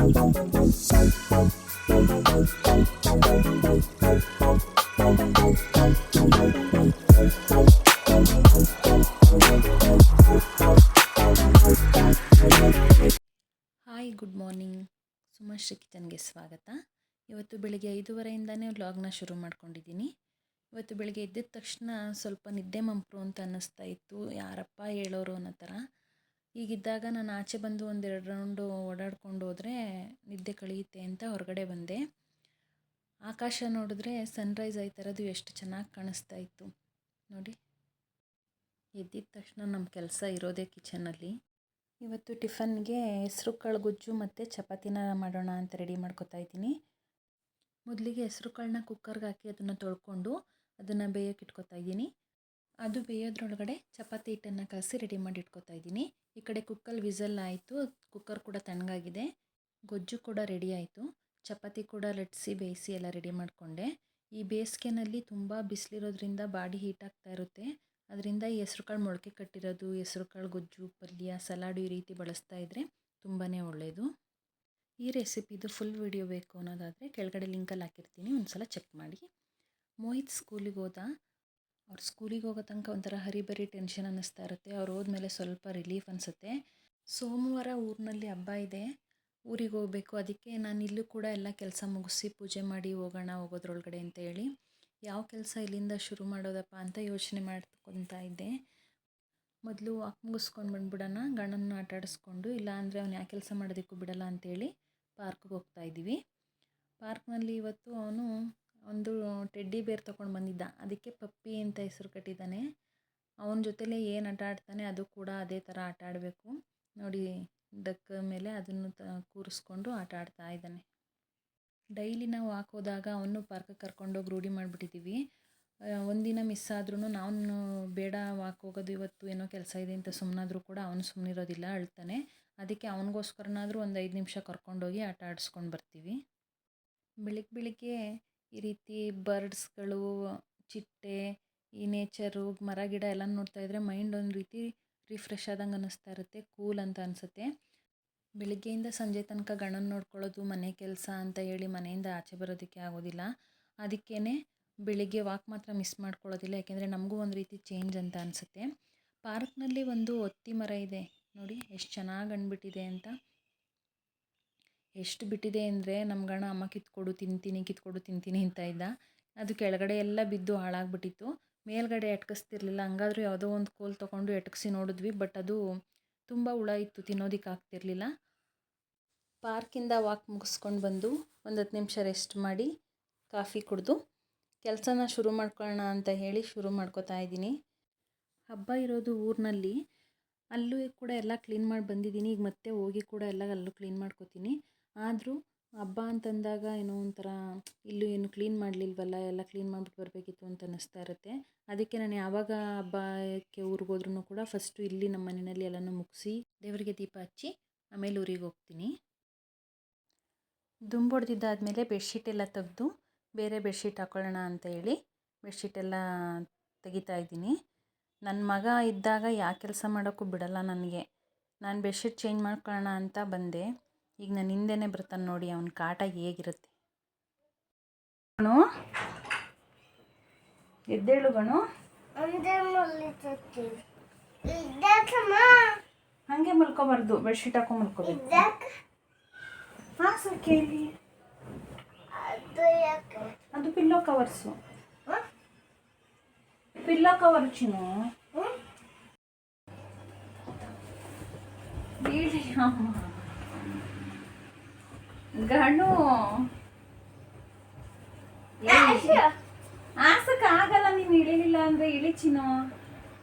Hi, good morning. Sumashree ಕಿಚನ್ಗೆ ಸ್ವಾಗತ. ಇವತ್ತು ಬೆಳಿಗ್ಗೆ 5:30ಇಂದನೇ ವ್ಲಾಗ್ನ ಶುರು ಮಾಡ್ಕೊಂಡಿದ್ದೀನಿ. ಇವತ್ತು ಬೆಳಿಗ್ಗೆ ಎದ್ದಿದ ತಕ್ಷಣ ಸ್ವಲ್ಪ ನಿದ್ದೆ ಮಂಪರು ಅಂತ ಅನ್ನಿಸ್ತಾ ಇತ್ತು. ಯಾರಪ್ಪ ಹೇಳೋರು ಅನ್ನೋ ಥರ. ಹೀಗಿದ್ದಾಗ ನಾನು ಆಚೆ ಬಂದು ಒಂದೆರಡು ರೌಂಡು ಓಡಾಡ್ಕೊಂಡು ಹೋದರೆ ನಿದ್ದೆ ಕಳೆಯುತ್ತೆ ಅಂತ ಹೊರಗಡೆ ಬಂದೆ. ಆಕಾಶ ನೋಡಿದ್ರೆ ಸನ್ರೈಸ್ ಆಯ್ತಿರೋದು ಎಷ್ಟು ಚೆನ್ನಾಗಿ ಕಾಣಿಸ್ತಾ ಇತ್ತು ನೋಡಿ. ಎದ್ದಿದ ತಕ್ಷಣ ನಮ್ಮ ಕೆಲಸ ಇರೋದೇ ಕಿಚನಲ್ಲಿ. ಇವತ್ತು ಟಿಫನ್ಗೆ ಹೆಸ್ರು ಕಾಳು ಗೊಜ್ಜು ಮತ್ತು ಚಪಾತಿನ ಮಾಡೋಣ ಅಂತ ರೆಡಿ ಮಾಡ್ಕೊತಾ ಇದ್ದೀನಿ. ಮೊದಲಿಗೆ ಹೆಸ್ರು ಕಾಳನ್ನ ಕುಕ್ಕರ್ಗೆ ಹಾಕಿ ಅದನ್ನು ತೊಳ್ಕೊಂಡು ಅದನ್ನು ಬೇಯೋಕೆ ಇಟ್ಕೊತಾ ಇದ್ದೀನಿ. ಅದು ಬೇಯೋದ್ರೊಳಗಡೆ ಚಪಾತಿ ಹಿಟ್ಟನ್ನು ಕಲಸಿ ರೆಡಿ ಮಾಡಿ ಇಟ್ಕೊತಾ ಇದ್ದೀನಿ. ಈ ಕಡೆ ಕುಕ್ಕರ್ ವಿಸಲ್ ಆಯಿತು, ಕುಕ್ಕರ್ ಕೂಡ ತಣ್ಣಗಾಗಿದೆ. ಗೊಜ್ಜು ಕೂಡ ರೆಡಿ ಆಯಿತು. ಚಪಾತಿ ಕೂಡ ಲಟ್ಟಿಸಿ ಬೇಯಿಸಿ ಎಲ್ಲ ರೆಡಿ ಮಾಡಿಕೊಂಡೆ. ಈ ಬೇಸಿಗೆನಲ್ಲಿ ತುಂಬ ಬಿಸಿಲಿರೋದ್ರಿಂದ ಬಾಡಿ ಹೀಟ್ ಆಗ್ತಾ ಇರುತ್ತೆ. ಅದರಿಂದ ಈ ಹೆಸ್ರು ಕಾಳು ಮೊಳಕೆ ಕಟ್ಟಿರೋದು, ಹೆಸ್ರು ಕಾಳು ಗೊಜ್ಜು, ಪಲ್ಯ, ಸಲಾಡು ಈ ರೀತಿ ಬಳಸ್ತಾ ಇದ್ದರೆ ತುಂಬಾ ಒಳ್ಳೆಯದು. ಈ ರೆಸಿಪಿದು ಫುಲ್ ವಿಡಿಯೋ ಬೇಕು ಅನ್ನೋದಾದರೆ ಕೆಳಗಡೆ ಲಿಂಕಲ್ಲಿ ಹಾಕಿರ್ತೀನಿ, ಒಂದು ಸಲ ಚೆಕ್ ಮಾಡಿ. ಮೋಹಿತ್ ಸ್ಕೂಲಿಗೆ ಹೋದ. ಅವ್ರು ಸ್ಕೂಲಿಗೆ ಹೋಗೋ ತನಕ ಒಂಥರ ಹರಿಬರಿ ಟೆನ್ಷನ್ ಅನ್ನಿಸ್ತಾ ಇರುತ್ತೆ. ಅವ್ರು ಹೋದ್ಮೇಲೆ ಸ್ವಲ್ಪ ರಿಲೀಫ್ ಅನಿಸುತ್ತೆ. ಸೋಮವಾರ ಊರಿನಲ್ಲಿ ಹಬ್ಬ ಇದೆ, ಊರಿಗೆ ಹೋಗಬೇಕು. ಅದಕ್ಕೆ ನಾನು ಇಲ್ಲೂ ಕೂಡ ಎಲ್ಲ ಕೆಲಸ ಮುಗಿಸಿ ಪೂಜೆ ಮಾಡಿ ಹೋಗೋದ್ರೊಳಗಡೆ ಅಂತ ಹೇಳಿ ಯಾವ ಕೆಲಸ ಇಲ್ಲಿಂದ ಶುರು ಮಾಡೋದಪ್ಪ ಅಂತ ಯೋಚನೆ ಮಾಡ್ಕೊತಾ ಇದ್ದೆ. ಮೊದಲು ವಾಕ್ ಮುಗಿಸ್ಕೊಂಡು ಬಂದುಬಿಡೋಣ, ಗಂಡನ್ನ ಆಟ ಆಡಿಸ್ಕೊಂಡು, ಇಲ್ಲಾಂದರೆ ಅವ್ನು ಯಾವ ಕೆಲಸ ಮಾಡೋದಕ್ಕೂ ಬಿಡಲ್ಲ ಅಂತೇಳಿ ಪಾರ್ಕ್ಗೆ ಹೋಗ್ತಾಯಿದ್ದೀವಿ. ಪಾರ್ಕ್ನಲ್ಲಿ ಇವತ್ತು ಅವನು ಒಂದು ಟೆಡ್ಡಿ ಬೇರ್ ತೊಗೊಂಡು ಬಂದಿದ್ದ. ಅದಕ್ಕೆ ಪಪ್ಪಿ ಅಂತ ಹೆಸರು ಕಟ್ಟಿದ್ದಾನೆ. ಅವನ ಜೊತೆಲೇ ಏನು ಆಟ ಆಡ್ತಾನೆ ಅದು ಕೂಡ ಅದೇ ಥರ ಆಟ ಆಡಬೇಕು ನೋಡಿ. ಡಕ್ ಮೇಲೆ ಅದನ್ನು ಕೂರಿಸ್ಕೊಂಡು ಆಟ ಆಡ್ತಾ ಇದ್ದಾನೆ. ಡೈಲಿ ನಾವು ವಾಕ್ ಹೋದಾಗ ಅವನು ಪಾರ್ಕಿಗೆ ಕರ್ಕೊಂಡೋಗಿ ರೂಢಿ ಮಾಡಿಬಿಟ್ಟಿದ್ದೀವಿ. ಒಂದಿನ ಮಿಸ್ ಆದ್ರೂ ನಾವು ಬೇಡ ವಾಕ್ ಹೋಗೋದು ಇವತ್ತು ಏನೋ ಕೆಲಸ ಇದೆ ಅಂತ ಸುಮ್ಮನಾದರೂ ಕೂಡ ಅವನು ಸುಮ್ಮನಿರೋದಿಲ್ಲ, ಅಳ್ತಾನೆ. ಅದಕ್ಕೆ ಅವನಿಗೋಸ್ಕರನಾದರೂ ಒಂದು 5 ನಿಮಿಷ ಕರ್ಕೊಂಡೋಗಿ ಆಟ ಆಡಿಸ್ಕೊಂಡು ಬರ್ತೀವಿ. ಬೆಳಿಗ್ಗೆ ಈ ರೀತಿ ಬರ್ಡ್ಸ್ಗಳು, ಚಿಟ್ಟೆ, ಈ ನೇಚರು, ಮರ ಗಿಡ ಎಲ್ಲ ನೋಡ್ತಾ ಇದ್ದರೆ ಮೈಂಡ್ ಒಂದು ರೀತಿ ರಿಫ್ರೆಶ್ ಆದಂಗೆ ಅನ್ನಿಸ್ತಾ ಇರುತ್ತೆ, ಕೂಲ್ ಅಂತ ಅನಿಸುತ್ತೆ. ಬೆಳಿಗ್ಗೆಯಿಂದ ಸಂಜೆ ತನಕ ಗಂಡನ ನೋಡ್ಕೊಳ್ಳೋದು, ಮನೆ ಕೆಲಸ ಅಂತ ಹೇಳಿ ಮನೆಯಿಂದ ಆಚೆ ಬರೋದಕ್ಕೆ ಆಗೋದಿಲ್ಲ. ಅದಕ್ಕೇ ಬೆಳಿಗ್ಗೆ ವಾಕ್ ಮಾತ್ರ ಮಿಸ್ ಮಾಡ್ಕೊಳ್ಳೋದಿಲ್ಲ, ಯಾಕೆಂದರೆ ನಮಗೂ ಒಂದು ರೀತಿ ಚೇಂಜ್ ಅಂತ ಅನಿಸುತ್ತೆ. ಪಾರ್ಕ್ನಲ್ಲಿ ಒಂದು ಒತ್ತಿ ಮರ ಇದೆ ನೋಡಿ, ಎಷ್ಟು ಚೆನ್ನಾಗಿ ಅಂದ್ಬಿಟ್ಟಿದೆ ಅಂತ. ಎಷ್ಟು ಬಿಟ್ಟಿದೆ ಅಂದರೆ ನಮ್ಮ ಗಂಡ ಅಮ್ಮ ಕಿತ್ಕೊಡು ತಿಂತೀನಿ ಅಂತ ಇದ್ದ. ಅದು ಕೆಳಗಡೆ ಎಲ್ಲ ಬಿದ್ದು ಹಾಳಾಗ್ಬಿಟ್ಟಿತ್ತು. ಮೇಲ್ಗಡೆ ಎಟ್ಕಿಸ್ತಿರ್ಲಿಲ್ಲ. ಹಂಗಾದ್ರೂ ಯಾವುದೋ ಒಂದು ಕೋಲ್ ತೊಗೊಂಡು ಎಟಕಿಸಿ ನೋಡಿದ್ವಿ, ಬಟ್ ಅದು ತುಂಬ ಹುಳ ಇತ್ತು, ತಿನ್ನೋದಕ್ಕೆ ಆಗ್ತಿರ್ಲಿಲ್ಲ. ಪಾರ್ಕಿಂದ ವಾಕ್ ಮುಗಿಸ್ಕೊಂಡು ಬಂದು ಒಂದು 10 ನಿಮಿಷ ರೆಸ್ಟ್ ಮಾಡಿ ಕಾಫಿ ಕುಡಿದು ಕೆಲಸನ ಶುರು ಮಾಡ್ಕೊಳ್ಳೋಣ ಅಂತ ಹೇಳಿ ಶುರು ಮಾಡ್ಕೋತಾ ಇದ್ದೀನಿ. ಹಬ್ಬ ಇರೋದು ಊರಿನಲ್ಲಿ, ಅಲ್ಲೂ ಕೂಡ ಎಲ್ಲ ಕ್ಲೀನ್ ಮಾಡಿ ಬಂದಿದ್ದೀನಿ. ಈಗ ಮತ್ತೆ ಹೋಗಿ ಕೂಡ ಅಲ್ಲೂ ಕ್ಲೀನ್ ಮಾಡ್ಕೋತೀನಿ. ಆದರೂ ಹಬ್ಬ ಅಂತಂದಾಗ ಏನೋ ಒಂಥರ ಇಲ್ಲೂ ಏನು ಕ್ಲೀನ್ ಮಾಡಲಿಲ್ವಲ್ಲ, ಎಲ್ಲ ಕ್ಲೀನ್ ಮಾಡಿಬಿಟ್ಟು ಬರಬೇಕಿತ್ತು ಅಂತ ಅನ್ನಿಸ್ತಾ ಇರುತ್ತೆ. ಅದಕ್ಕೆ ನಾನು ಯಾವಾಗ ಹಬ್ಬಕ್ಕೆ ಊರಿಗೆ ಹೋದ್ರೂ ಕೂಡ ಫಸ್ಟು ಇಲ್ಲಿ ನಮ್ಮ ಮನೆಯಲ್ಲಿ ಎಲ್ಲನೂ ಮುಗಿಸಿ ದೇವರಿಗೆ ದೀಪ ಹಚ್ಚಿ ಆಮೇಲೆ ಊರಿಗೆ ಹೋಗ್ತೀನಿ. ದುಂಬೊಡೆದಿದ್ದಾದಮೇಲೆ ಬೆಡ್ಶೀಟ್ ಎಲ್ಲ ತೆಗೆದು ಬೇರೆ ಬೆಡ್ಶೀಟ್ ಹಾಕೊಳ್ಳೋಣ ಅಂತ ಹೇಳಿ ಬೆಡ್ಶೀಟೆಲ್ಲ ತೆಗಿತಾ ಇದ್ದೀನಿ. ನನ್ನ ಮಗ ಇದ್ದಾಗ ಯಾವ ಕೆಲಸ ಮಾಡೋಕ್ಕೂ ಬಿಡಲ್ಲ ನನಗೆ. ನಾನು ಬೆಡ್ಶೀಟ್ ಚೇಂಜ್ ಮಾಡ್ಕೊಳ್ಳೋಣ ಅಂತ ಬಂದೆ. ಈಗ ನಾನು ಹಿಂದೆನೇ ಬರ್ತಾನೆ ನೋಡಿ, ಅವನ ಕಾಟ ಹೇಗಿರುತ್ತೆ. ಗಣು ಎದ್ದೇಳು, ಗಣು ಹಾಗೆ ಮಲ್ಕೋಬಾರ್ದು, ಬೆಡ್ಶೀಟ್ ಹಾಕೊಂಡು ಮಲ್ಕೋಬೇಕು. ಕೇಳಿ ಅದು ಪಿಲ್ಲೋ ಕವರ್ಸು, ಪಿಲ್ಲೋ ಕವರ್ ಚಿನ್ನು. ಹೇಳಿ ಅಮ್ಮ ಗಣು, ಆಸಕ್ಕೆ ಆಗಲ್ಲ, ನೀನು ಇಳಿಲಿಲ್ಲ ಅಂದರೆ ಇಳಿ ಚಿನ್ನು.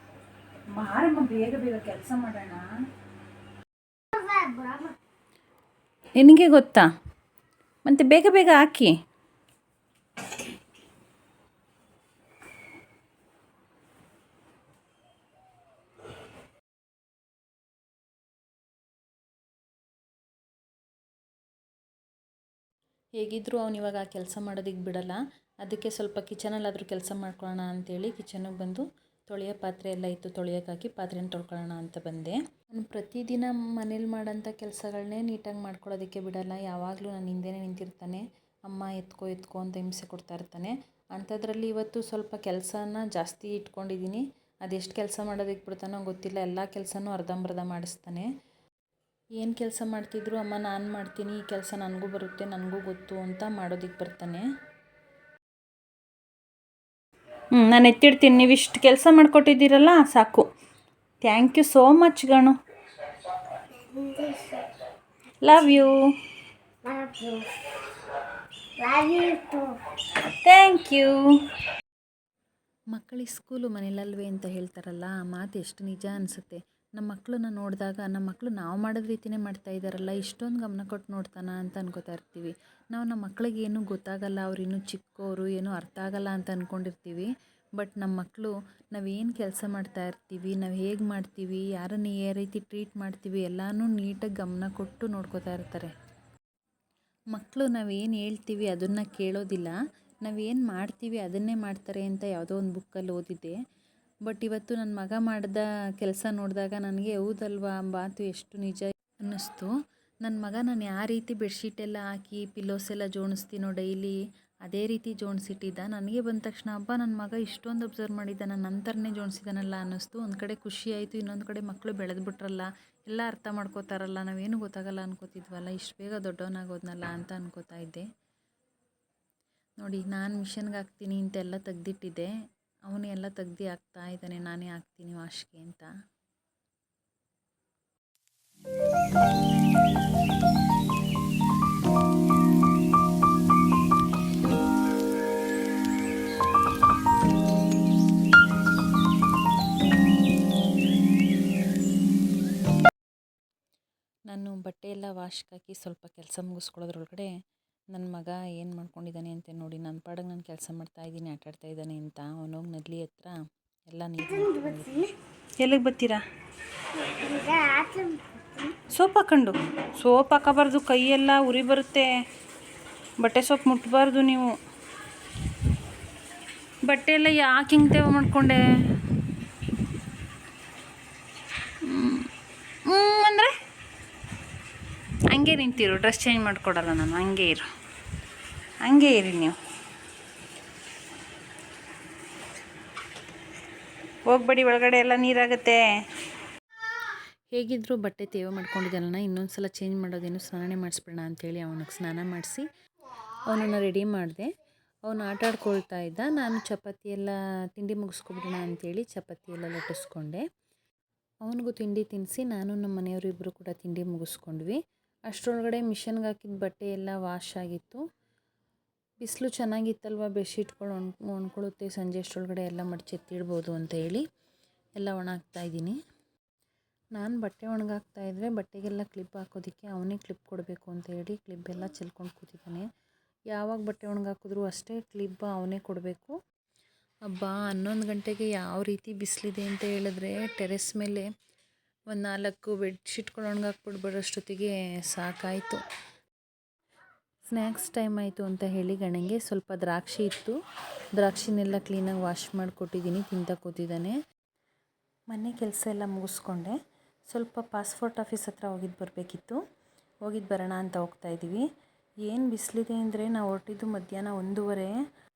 ಮಾರಮ್ಮ, ಬೇಗ ಬೇಗ ಕೆಲಸ ಮಾಡೋಣ. ನಿನಗೆ ಗೊತ್ತಾ, ಮತ್ತೆ ಬೇಗ ಬೇಗ ಹಾಕಿ. ಹೇಗಿದ್ದರೂ ಅವನು ಇವಾಗ ಕೆಲಸ ಮಾಡೋದಕ್ಕೆ ಬಿಡಲ್ಲ. ಅದಕ್ಕೆ ಸ್ವಲ್ಪ ಕಿಚನಲ್ಲಾದರೂ ಕೆಲಸ ಮಾಡ್ಕೊಳ್ಳೋಣ ಅಂಥೇಳಿ ಕಿಚನಿಗೆ ಬಂದು ತೊಳೆಯೋ ಪಾತ್ರೆ ಎಲ್ಲ ಇತ್ತು, ತೊಳೆಯೋಕ್ಕಾಕಿ ಪಾತ್ರೆನ ತೊಳ್ಕೊಳ್ಳೋಣ ಅಂತ ಬಂದೆ. ನಾನು ಪ್ರತಿದಿನ ಮನೇಲಿ ಮಾಡೋಂಥ ಕೆಲಸಗಳನ್ನೇ ನೀಟಾಗಿ ಮಾಡ್ಕೊಳ್ಳೋದಕ್ಕೆ ಬಿಡಲ್ಲ. ಯಾವಾಗಲೂ ನಾನು ಹಿಂದೆನೇ ನಿಂತಿರ್ತಾನೆ, ಅಮ್ಮ ಎತ್ಕೋ ಅಂತ ಹಿಂಸೆ ಕೊಡ್ತಾ ಇರ್ತಾನೆ. ಅಂಥದ್ರಲ್ಲಿ ಇವತ್ತು ಸ್ವಲ್ಪ ಕೆಲಸನ ಜಾಸ್ತಿ ಇಟ್ಕೊಂಡಿದ್ದೀನಿ. ಅದೆಷ್ಟು ಕೆಲಸ ಮಾಡೋದಕ್ಕೆ ಬಿಡ್ತಾನೋ ಗೊತ್ತಿಲ್ಲ, ಎಲ್ಲ ಕೆಲಸನೂ ಅರ್ಧಂಬರ್ಧ ಮಾಡಿಸ್ತಾನೆ. ಏನು ಕೆಲಸ ಮಾಡ್ತಿದ್ರು ಅಮ್ಮ ನಾನು ಮಾಡ್ತೀನಿ, ಈ ಕೆಲಸ ನನಗೂ ಬರುತ್ತೆ, ನನಗೂ ಗೊತ್ತು ಅಂತ ಮಾಡೋದಕ್ಕೆ ಬರ್ತಾನೆ. ನಾನು ಎತ್ತಿಡ್ತೀನಿ, ನೀವು ಇಷ್ಟು ಕೆಲಸ ಮಾಡಿಕೊಟ್ಟಿದ್ದೀರಲ್ಲ ಸಾಕು. Thank you so much Ganu. Love you. Thank you. ಮಕ್ಕಳಿಗೆ ಸ್ಕೂಲು ಮನೇಲಲ್ವೇ ಅಂತ ಹೇಳ್ತಾರಲ್ಲ, ಆ ಮಾತು ಎಷ್ಟು ನಿಜ ಅನಿಸುತ್ತೆ. ನಮ್ಮ ಮಕ್ಕಳನ್ನ ನೋಡಿದಾಗ ನಮ್ಮ ಮಕ್ಕಳು ನಾವು ಮಾಡೋದ ರೀತಿಯೇ ಮಾಡ್ತಾ ಇದ್ದಾರಲ್ಲ, ಇಷ್ಟೊಂದು ಗಮನ ಕೊಟ್ಟು ನೋಡ್ತಾನ ಅಂತ ಅನ್ಕೋತಾ ಇರ್ತೀವಿ. ನಾವು ನಮ್ಮ ಮಕ್ಕಳಿಗೆ ಏನೂ ಗೊತ್ತಾಗಲ್ಲ, ಅವ್ರು ಇನ್ನೂ ಚಿಕ್ಕವರು, ಏನೂ ಅರ್ಥ ಆಗಲ್ಲ ಅಂತ ಅಂದ್ಕೊಂಡಿರ್ತೀವಿ. ಬಟ್ ನಮ್ಮ ಮಕ್ಕಳು ನಾವೇನು ಕೆಲಸ ಮಾಡ್ತಾ ಇರ್ತೀವಿ, ನಾವು ಹೇಗೆ ಮಾಡ್ತೀವಿ, ಯಾರನ್ನು ಯಾವ ರೀತಿ ಟ್ರೀಟ್ ಮಾಡ್ತೀವಿ ಎಲ್ಲನೂ ನೀಟಾಗಿ ಗಮನ ಕೊಟ್ಟು ನೋಡ್ಕೋತಾ ಇರ್ತಾರೆ. ಮಕ್ಕಳು ನಾವೇನು ಹೇಳ್ತೀವಿ ಅದನ್ನು ಕೇಳೋದಿಲ್ಲ, ನಾವೇನು ಮಾಡ್ತೀವಿ ಅದನ್ನೇ ಮಾಡ್ತಾರೆ ಅಂತ ಯಾವುದೋ ಒಂದು ಬುಕ್ಕಲ್ಲಿ ಓದಿದ್ದೆ. ಬಟ್ ಇವತ್ತು ನನ್ನ ಮಗ ಮಾಡಿದ ಕೆಲಸ ನೋಡಿದಾಗ ನನಗೆ ಹೌದಲ್ವಾ ಆ ಮಾತು ಎಷ್ಟು ನಿಜ ಅನ್ನಿಸ್ತು. ನನ್ನ ಮಗ ನಾನು ಯಾವ ರೀತಿ ಬೆಡ್ಶೀಟೆಲ್ಲ ಹಾಕಿ ಪಿಲ್ಲೋಸ್ ಎಲ್ಲ ಜೋಡಿಸ್ತೀನೋ ಡೈಲಿ ಅದೇ ರೀತಿ ಜೋಡಿಸಿಟ್ಟಿದ್ದ. ನನಗೆ ಬಂದ ತಕ್ಷಣ ಹಬ್ಬ ನನ್ನ ಮಗ ಇಷ್ಟೊಂದು ಅಬ್ಸರ್ವ್ ಮಾಡಿದ್ದ, ನನ್ನ ನಂತರನೇ ಜೋಡಿಸಿದಾನಲ್ಲ ಅನ್ನಿಸ್ತು. ಒಂದು ಕಡೆ ಖುಷಿ ಆಯಿತು, ಇನ್ನೊಂದು ಕಡೆ ಮಕ್ಕಳು ಬೆಳೆದ್ಬಿಟ್ರಲ್ಲ, ಎಲ್ಲ ಅರ್ಥ ಮಾಡ್ಕೋತಾರಲ್ಲ, ನಾವೇನು ಗೊತ್ತಾಗಲ್ಲ ಅನ್ಕೋತಿದ್ವಲ್ಲ, ಇಷ್ಟು ಬೇಗ ದೊಡ್ಡವನಾಗೋದ್ನಲ್ಲ ಅಂತ ಅನ್ಕೋತಾ ಇದ್ದೆ. ನೋಡಿ ನಾನು ಮಿಷನ್ಗೆ ಹಾಕ್ತೀನಿ ಅಂತೆಲ್ಲ ತೆಗ್ದಿಟ್ಟಿದ್ದೆ, ಅವನು ಎಲ್ಲ ತೆಗ್ದು ಹಾಕ್ತಾ ಇದ್ದಾನೆ, ನಾನೇ ಹಾಕ್ತೀನಿ ವಾಶ್ಗೆ ಅಂತ. ನಾನು ಬಟ್ಟೆ ಎಲ್ಲ ವಾಶ್ಗೆ ಹಾಕಿ ಸ್ವಲ್ಪ ಕೆಲಸ ಮುಗಿಸ್ಕೊಳ್ಳೋದ್ರೊಳಗಡೆ ನನ್ನ ಮಗ ಏನು ಮಾಡ್ಕೊಂಡಿದ್ದಾನೆ ಅಂತ ನೋಡಿ. ನನ್ನ ಪಾಡಿಗೆ ನಾನು ಕೆಲಸ ಮಾಡ್ತಾಯಿದ್ದೀನಿ, ಆಟಾಡ್ತಾ ಇದ್ದಾನೆ ಅಂತ ಅವನೋಗಿ ನದಿ ಹತ್ರ ಎಲ್ಲ ನೀರು. ಎಲ್ಲಿಗೆ ಬರ್ತೀರಾ? ಸೋಪ್ ಹಾಕೊಂಡು. ಸೋಪ್ ಹಾಕಬಾರ್ದು, ಕೈಯೆಲ್ಲ ಉರಿ ಬರುತ್ತೆ. ಬಟ್ಟೆ ಸೋಪ್ ಮುಟ್ಟಬಾರ್ದು ನೀವು. ಬಟ್ಟೆ ಎಲ್ಲ ಯಾಕೆ ಹಿಂಗೆ ತೇವ ಮಾಡಿಕೊಂಡೆ ಅಂದರೆ ಹಂಗೆ ನಿಂತಿರು, ಡ್ರೆಸ್ ಚೇಂಜ್ ಮಾಡಿಕೊಡಲ್ಲ ನಾನು, ಹಂಗೆ ಇರಿ ನೀವು. ಹೋಗ್ಬೇಡಿ, ಒಳಗಡೆ ಎಲ್ಲ ನೀರಾಗುತ್ತೆ. ಹೇಗಿದ್ದರೂ ಬಟ್ಟೆ ತೇವ ಮಾಡ್ಕೊಂಡಿದ್ದಾನಲ್ಲ, ಇನ್ನೊಂದು ಸಲ ಚೇಂಜ್ ಮಾಡೋದೇನು, ಸ್ನಾನ ಮಾಡಿಸ್ಬಿಡೋಣ ಅಂಥೇಳಿ ಅವನಿಗೆ ಸ್ನಾನ ಮಾಡಿಸಿ ಅವನನ್ನು ರೆಡಿ ಮಾಡಿದೆ. ಅವನು ಆಟ ಆಡ್ಕೊಳ್ತಾ ಇದ್ದ. ನಾನು ಚಪಾತಿ ಎಲ್ಲ ತಿಂಡಿ ಮುಗಿಸ್ಕೊಬಿಡೋಣ ಅಂಥೇಳಿ ಚಪಾತಿ ಎಲ್ಲ ಲಟ್ಟಿಸ್ಕೊಂಡೆ. ಅವನಿಗೂ ತಿಂಡಿ ತಿನ್ನಿಸಿ ನಾನು ನಮ್ಮ ಮನೆಯವರು ಇಬ್ಬರು ಕೂಡ ತಿಂಡಿ ಮುಗಿಸ್ಕೊಂಡ್ವಿ. ಅಷ್ಟರೊಳಗಡೆ ಮಿಷನ್ಗೆ ಹಾಕಿದ ಬಟ್ಟೆ ಎಲ್ಲ ವಾಶ್ ಆಗಿತ್ತು. ಬಿಸಿಲು ಚೆನ್ನಾಗಿತ್ತಲ್ವ, ಬೆಡ್ಶೀಟ್ಗಳು ಒಣ್ಕೊಳ್ಳುತ್ತೆ, ಸಂಜೆ ಅಷ್ಟರೊಳಗಡೆ ಎಲ್ಲ ಮಡಚೆತ್ತಿಡ್ಬೋದು ಅಂತ ಹೇಳಿ ಎಲ್ಲ ಒಣಾಕ್ತಾಯಿದ್ದೀನಿ. ನಾನು ಬಟ್ಟೆ ಒಣಗಾಕ್ತಾಯಿದ್ರೆ ಬಟ್ಟೆಗೆಲ್ಲ ಕ್ಲಿಪ್ ಹಾಕೋದಕ್ಕೆ ಅವನೇ ಕ್ಲಿಪ್ ಕೊಡಬೇಕು ಅಂತ ಹೇಳಿ ಕ್ಲಿಪ್ಪೆಲ್ಲ ಚೆಲ್ಕೊಂಡು ಕೂತಿದ್ದಾನೆ. ಯಾವಾಗ ಬಟ್ಟೆ ಒಣಗಾಕಿದ್ರು ಅಷ್ಟೇ ಕ್ಲಿಪ್ ಅವನೇ ಕೊಡಬೇಕು. ಹಬ್ಬ 11 ಗಂಟೆಗೆ ಯಾವ ರೀತಿ ಬಿಸಿಲಿದೆ ಅಂತ ಹೇಳಿದ್ರೆ, ಟೆರೆಸ್ ಮೇಲೆ ಒಂದು 4 ಬೆಡ್ಶೀಟ್ಗಳು ಒಣಗಾಕ್ಬಿಟ್ಟು ಬರೋಷ್ಟೊತ್ತಿಗೆ ಸಾಕಾಯಿತು. ಸ್ನ್ಯಾಕ್ಸ್ ಟೈಮ್ ಆಯಿತು ಅಂತ ಹೇಳಿ ಗಣಂಗೆ ಸ್ವಲ್ಪ ದ್ರಾಕ್ಷಿ ಇತ್ತು, ದ್ರಾಕ್ಷಿನೆಲ್ಲ ಕ್ಲೀನಾಗಿ ವಾಶ್ ಮಾಡಿಕೊಟ್ಟಿದ್ದೀನಿ, ತಿಂತ ಕೂತಿದ್ದಾನೆ. ಮನೆ ಕೆಲಸ ಎಲ್ಲ ಮುಗಿಸ್ಕೊಂಡೆ. ಸ್ವಲ್ಪ ಪಾಸ್ಪೋರ್ಟ್ ಆಫೀಸ್ ಹತ್ರ ಹೋಗಿದ್ದು ಬರಬೇಕಿತ್ತು, ಹೋಗಿದ್ದು ಬರೋಣ ಅಂತ ಹೋಗ್ತಾಯಿದ್ದೀವಿ. ಏನು ಬಿಸಿಲಿದೆ ಅಂದರೆ ನಾವು ಹೊರಟಿದ್ದು ಮಧ್ಯಾಹ್ನ 1:30.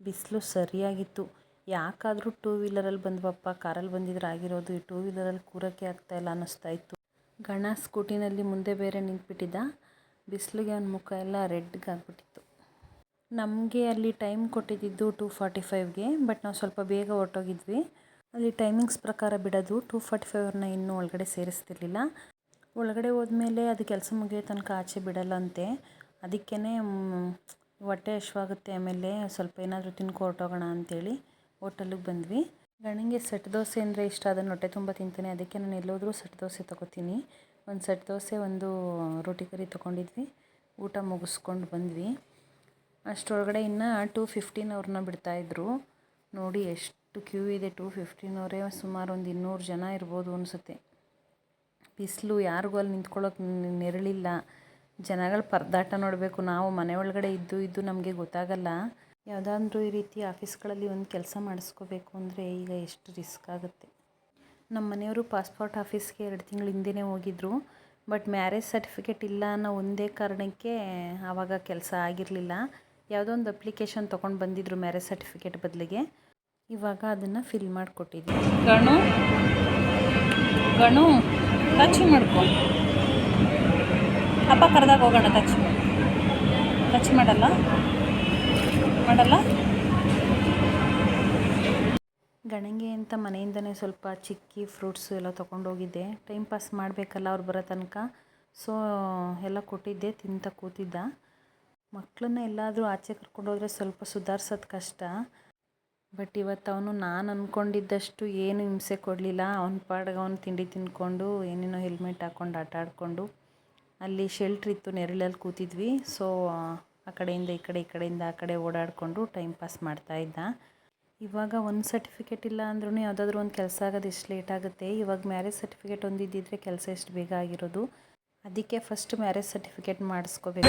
ಬಿಸಿಲು ಸರಿಯಾಗಿತ್ತು. ಯಾಕಾದರೂ 2 ವೀಲರಲ್ಲಿ ಬಂದ್ವಪ್ಪ, ಕಾರಲ್ಲಿ ಬಂದಿದ್ರೆ ಆಗಿರೋದು, ಈ 2 ವೀಲರಲ್ಲಿ ಕೂರೋಕ್ಕೆ ಆಗ್ತಾಯಿಲ್ಲ ಅನ್ನಿಸ್ತಾ ಇತ್ತು. ಗಣ ಸ್ಕೂಟಿನಲ್ಲಿ ಮುಂದೆ ಬೇರೆ ನಿಂತ್ಬಿಟ್ಟಿದ್ದ. ಬಿಸಿಲಿಗೆ ಅವನ ಮುಖ ಎಲ್ಲ ರೆಡ್ಗೆ ಆಗಿಬಿಟ್ಟಿತ್ತು. ನಮಗೆ ಅಲ್ಲಿ ಟೈಮ್ ಕೊಟ್ಟಿದ್ದು 2:45ಗೆ, ಬಟ್ ನಾವು ಸ್ವಲ್ಪ ಬೇಗ ಹೊರಟೋಗಿದ್ವಿ. ಅಲ್ಲಿ ಟೈಮಿಂಗ್ಸ್ ಪ್ರಕಾರ ಬಿಡೋದು, 2:45 ಇನ್ನೂ ಒಳಗಡೆ ಸೇರಿಸ್ತಿರ್ಲಿಲ್ಲ. ಒಳಗಡೆ ಹೋದ್ಮೇಲೆ ಅದು ಕೆಲಸ ಮುಗಿಯೋ ತನಕ ಆಚೆ ಬಿಡಲ್ಲಂತೆ. ಅದಕ್ಕೇ ಹೊಟ್ಟೆ ಹಶ್ವಾಗುತ್ತೆ, ಆಮೇಲೆ ಸ್ವಲ್ಪ ಏನಾದರೂ ತಿನ್ಕೊ ಹೊರಟೋಗೋಣ ಅಂಥೇಳಿ ಹೋಟೆಲಿಗೆ ಬಂದ್ವಿ. ಗಣಂಗೆ ಸೆಟ್ ದೋಸೆ ಅಂದರೆ ಇಷ್ಟ, ಅದನ್ನು ಹೊಟ್ಟೆ ತುಂಬ ತಿಂತಾನೆ. ಅದಕ್ಕೆ ನಾನು ಎಲ್ಲೋದ್ರೂ ಸೆಟ್ ದೋಸೆ ತೊಗೋತೀನಿ. ಒಂದು ಸೆಟ್ ದೋಸೆ, ಒಂದು ರೋಟಿ ಕರಿ ತೊಗೊಂಡಿದ್ವಿ. ಊಟ ಮುಗಿಸ್ಕೊಂಡು ಬಂದ್ವಿ. ಅಷ್ಟರೊಳಗಡೆ ಇನ್ನು 2:15 ಅವ್ರನ್ನ ಬಿಡ್ತಾಯಿದ್ರು. ನೋಡಿ ಎಷ್ಟು ಕ್ಯೂ ಇದೆ. 2:15 ಅವರೇ ಸುಮಾರು ಒಂದು 200 ಜನ ಇರ್ಬೋದು ಅನಿಸುತ್ತೆ. ಬಿಸಿಲು, ಯಾರಿಗೂ ಅಲ್ಲಿ ನಿಂತ್ಕೊಳ್ಳೋಕೆ ನೆರಳಿಲ್ಲ. ಜನಗಳ ಪರದಾಟ ನೋಡಬೇಕು. ನಾವು ಮನೆ ಒಳಗಡೆ ಇದ್ದು ನಮಗೆ ಗೊತ್ತಾಗಲ್ಲ. ಯಾವುದಾದ್ರೂ ಈ ರೀತಿ ಆಫೀಸ್ಗಳಲ್ಲಿ ಒಂದು ಕೆಲಸ ಮಾಡಿಸ್ಕೋಬೇಕು ಅಂದರೆ ಈಗ ಎಷ್ಟು ರಿಸ್ಕ್ ಆಗುತ್ತೆ. ನಮ್ಮ ಮನೆಯವರು ಪಾಸ್ಪೋರ್ಟ್ ಆಫೀಸ್ಗೆ 2 ತಿಂಗಳ ಹಿಂದೆಯೇ ಹೋಗಿದ್ದರು. ಬಟ್ ಮ್ಯಾರೇಜ್ ಸರ್ಟಿಫಿಕೇಟ್ ಇಲ್ಲ ಅನ್ನೋ ಒಂದೇ ಕಾರಣಕ್ಕೆ ಆವಾಗ ಕೆಲಸ ಆಗಿರಲಿಲ್ಲ. ಯಾವುದೋ ಒಂದು ಅಪ್ಲಿಕೇಶನ್ ತೊಗೊಂಡು ಬಂದಿದ್ದರು ಮ್ಯಾರೇಜ್ ಸರ್ಟಿಫಿಕೇಟ್ ಬದಲಿಗೆ. ಇವಾಗ ಅದನ್ನು ಫಿಲ್ ಮಾಡಿಕೊಟ್ಟಿದ್ವಿ. ಗಣು ಟಚ್ ಮಾಡ್ಕೊ, ಅಪ್ಪ ಕರೆದಾಗ ಹೋಗೋಣ. ಟಚ್ ಮಾಡಲ್ಲ. ಗಣಂಗೆ ಅಂತ ಮನೆಯಿಂದನೇ ಸ್ವಲ್ಪ ಚಿಕ್ಕಿ ಫ್ರೂಟ್ಸು ಎಲ್ಲ ತೊಗೊಂಡೋಗಿದ್ದೆ. ಟೈಮ್ ಪಾಸ್ ಮಾಡಬೇಕಲ್ಲ ಅವ್ರು ಬರೋ ತನಕ. ಸೊ ಎಲ್ಲ ಕೊಟ್ಟಿದ್ದೆ, ತಿಂತ ಕೂತಿದ್ದ. ಮಕ್ಕಳನ್ನ ಎಲ್ಲಾದರೂ ಆಚೆ ಕರ್ಕೊಂಡೋದ್ರೆ ಸ್ವಲ್ಪ ಸುಧಾರಿಸೋದು ಕಷ್ಟ. ಬಟ್ ಇವತ್ತು ಅವನು ನಾನು ಅಂದ್ಕೊಂಡಿದ್ದಷ್ಟು ಏನು ಹಿಂಸೆ ಕೊಡಲಿಲ್ಲ. ಅವ್ನ ಪಾಡಿಗೆ ಅವನು ತಿಂಡಿ ತಿಂದ್ಕೊಂಡು ಏನೇನೋ ಹೆಲ್ಮೆಟ್ ಹಾಕ್ಕೊಂಡು ಆಟ ಆಡಿಕೊಂಡು ಅಲ್ಲಿ ಶೆಲ್ಟ್ರ್ ಇತ್ತು, ನೆರಳಲ್ಲಿ ಕೂತಿದ್ವಿ. ಸೊ ಆ ಕಡೆಯಿಂದ ಈ ಕಡೆಯಿಂದ ಆ ಕಡೆ ಓಡಾಡಿಕೊಂಡು ಟೈಮ್ ಪಾಸ್ ಮಾಡ್ತಾಯಿದ್ದ. ಇವಾಗ ಒಂದು ಸರ್ಟಿಫಿಕೇಟ್ ಇಲ್ಲ ಅಂದ್ರೂ ಯಾವುದಾದ್ರೂ ಒಂದು ಕೆಲಸ ಆಗೋದು ಎಷ್ಟು ಲೇಟ್ ಆಗುತ್ತೆ. ಇವಾಗ ಮ್ಯಾರೇಜ್ ಸರ್ಟಿಫಿಕೇಟ್ ಒಂದಿದ್ದಿದ್ರೆ ಕೆಲಸ ಎಷ್ಟು ಬೇಗ ಆಗಿರೋದು. ಅದಕ್ಕೆ ಫಸ್ಟ್ ಮ್ಯಾರೇಜ್ ಸರ್ಟಿಫಿಕೇಟ್ ಮಾಡಿಸ್ಕೋಬೇಕು.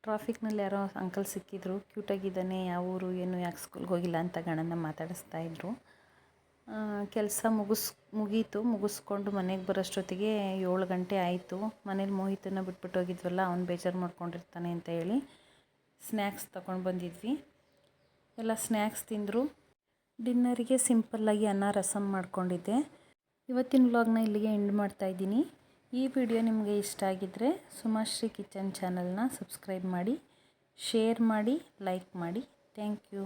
ಟ್ರಾಫಿಕ್ನಲ್ಲಿ ಯಾರೋ ಅಂಕಲ್ ಸಿಕ್ಕಿದ್ರು, ಕ್ಯೂಟಾಗಿದ್ದಾನೆ, ಯಾವ ಊರು ಏನು ಯಾಕೆ ಸ್ಕೂಲ್ಗೆ ಹೋಗಿಲ್ಲ ಅಂತ ಗಣನ ಮಾತಾಡಿಸ್ತಾಯಿದ್ರು. ಕೆಲಸ ಮುಗಿಸ್ಕೊಂಡು ಮನೆಗೆ ಬರೋಷ್ಟೊತ್ತಿಗೆ 7 ಗಂಟೆ ಆಯಿತು. ಮನೇಲಿ ಮೋಹಿತನ ಬಿಟ್ಬಿಟ್ಟು ಹೋಗಿದ್ವಲ್ಲ, ಅವ್ನು ಬೇಜಾರು ಮಾಡ್ಕೊಂಡಿರ್ತಾನೆ ಅಂತ ಹೇಳಿ ಸ್ನ್ಯಾಕ್ಸ್ ತೊಗೊಂಡು ಬಂದಿದ್ವಿ. ಎಲ್ಲ ಸ್ನ್ಯಾಕ್ಸ್ ತಿಂದರು. ಡಿನ್ನರಿಗೆ ಸಿಂಪಲ್ಲಾಗಿ ಅನ್ನ ರಸಮ್ ಮಾಡ್ಕೊಂಡಿದ್ದೆ. ಇವತ್ತಿನ ವ್ಲಾಗ್ನ ಇಲ್ಲಿಗೆ ಎಂಡ್ ಮಾಡ್ತಾಯಿದ್ದೀನಿ. ಈ ವಿಡಿಯೋ ನಿಮಗೆ ಇಷ್ಟ ಆಗಿದ್ದರೆ ಸುಮಾಶ್ರೀ ಕಿಚನ್ ಚಾನಲ್ನ ಸಬ್ಸ್ಕ್ರೈಬ್ ಮಾಡಿ, ಶೇರ್ ಮಾಡಿ, ಲೈಕ್ ಮಾಡಿ. Thank you.